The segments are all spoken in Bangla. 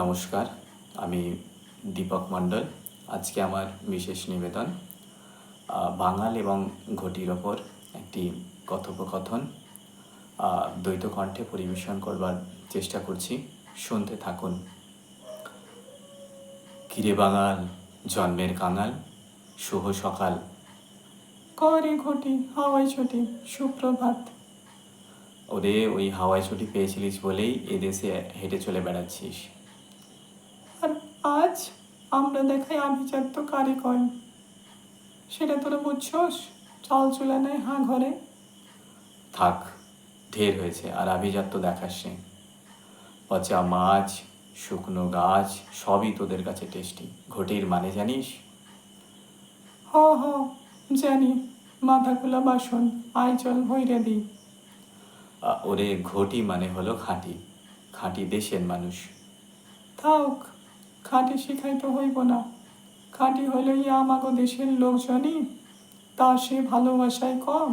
নমস্কার, আমি দীপক মণ্ডল। আজকে আমার বিশেষ নিবেদন বাঙাল এবং ঘটির ওপর একটি কথোপকথন দ্বৈত কণ্ঠে পরিবেশন করবার চেষ্টা করছি। শুনতে থাকুন। কিরে বাঙাল, জন্মের কাঙাল, শুভ সকাল। করে ঘটি হাওয়াই ছুটি, সুপ্রভাত। ওরে, ওই হাওয়াই ছুটি পেয়েছিলিস বলেই এদেশে হেঁটে চলে বেড়াচ্ছিস। আর আজ আমরা দেখাই আভিজাত্য কারিগর, সেটা তোরা বুঝছস? চাল চুলা নেয় হাঁ ঘরে। থাক, ঢের হয়েছে, আর আভিজাত্য দেখাস নে। পচা মাছ, শুকনো গাছ সবই তোদের কাছে টেস্টি। ঘটির মানে জানিস? হ হ জানি, মাথা খোলা বাসন, আই চল ভৈরে দিই। ওরে, ঘটি মানে হলো খাঁটি, খাঁটি দেশের মানুষ। থাক, খাঁটি শিখাইতে হইব না। খাঁটি হইল ইয়া আমাগো দেশের লোকজনই, তা সে ভালোবাসায় কম,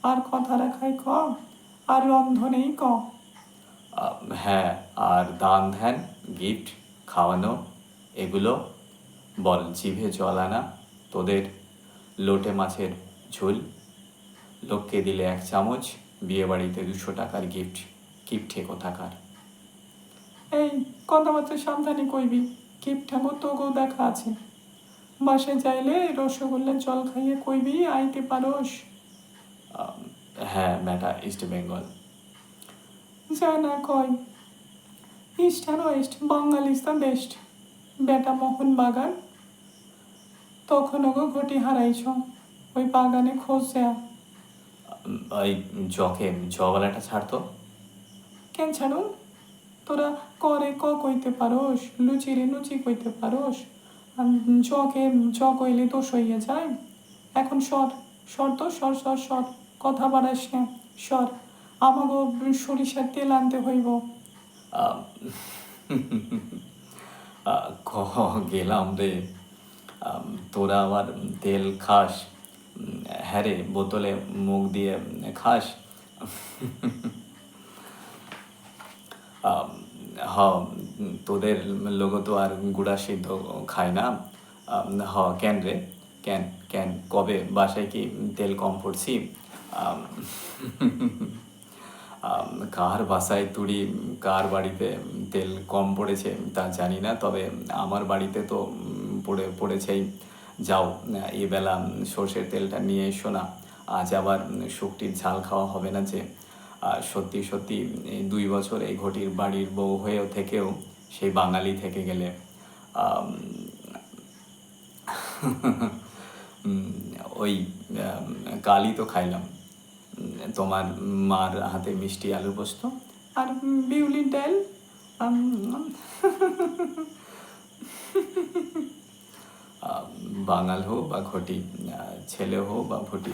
আর কথা রাখায় কম, আর রন্ধনেই কম। হ্যাঁ, আর দান ধ্যান, গিফট, খাওয়ানো, এগুলো বল জিভে জল আনা। তোদের লোটে মাছের ঝোল, লোককে দিলে 1 চামচ, বিয়েবাড়িতে 200 টাকার গিফট। কিপঠে কোথাকার। এই কথাবার্তা সাবধানে কইবি, কিপঠাগো তোগো দেখা আছে। বাসে যাইলে রসগোল্লার জল খাইয়ে কইবি আইতে পারোস। হ্যাঁ ম্যাটা, ইস্ট বেঙ্গল। যা না কয়, ইস্ট আর west, Bangal is the best. বেটা মোহন বাগান, তখন ওগো ঘটি হারাইছ, ওই বাগানে খোঁজ দেয়া। ওই জকে জওয়ালাটা ছাড়তো। কেন ছাড়ুন? তোরা করে ক কইতে পারোস, লুচিরে লুচি কইতে পারোস, জকে জ কইলে দোষ হইয়া যায়। এখন সর, সর তো, সর সর সর, কথা বাড়াস না, সর। আমাগো সরিষার তেল আনতে হইব। গেলাম রে। তোরা আবার তেল খাস? হ্যাঁ রে, বোতলে মুখ দিয়ে খাস? হ, তোদের লোগো তো আর গুড়া সিদ্ধ খায় না। হ, কেন রে, কেন কেন কবে বাসায় কি তেল কম পড়ছি? কার বাসায় তুড়ি, কার বাড়িতে তেল কম পড়েছে তা জানি না, তবে আমার বাড়িতে তো পড়েছেই। যাও, এবেলা সর্ষের তেলটা নিয়ে এসো না। আজ আবার শুকটির ঝাল খাওয়া হবে না যে। সত্যি সত্যি 2 বছর এই ঘটির বাড়ির বউ হয়েও থেকেও সেই বাঙালি থেকে গেলে ওই কালই তো খাইলাম তোমার মার হাতে মিষ্টি আলু পোস্ত আর বিউলির ডাল। বাঙাল হোক বা ঘটি, ছেলে হোক বা ভটি,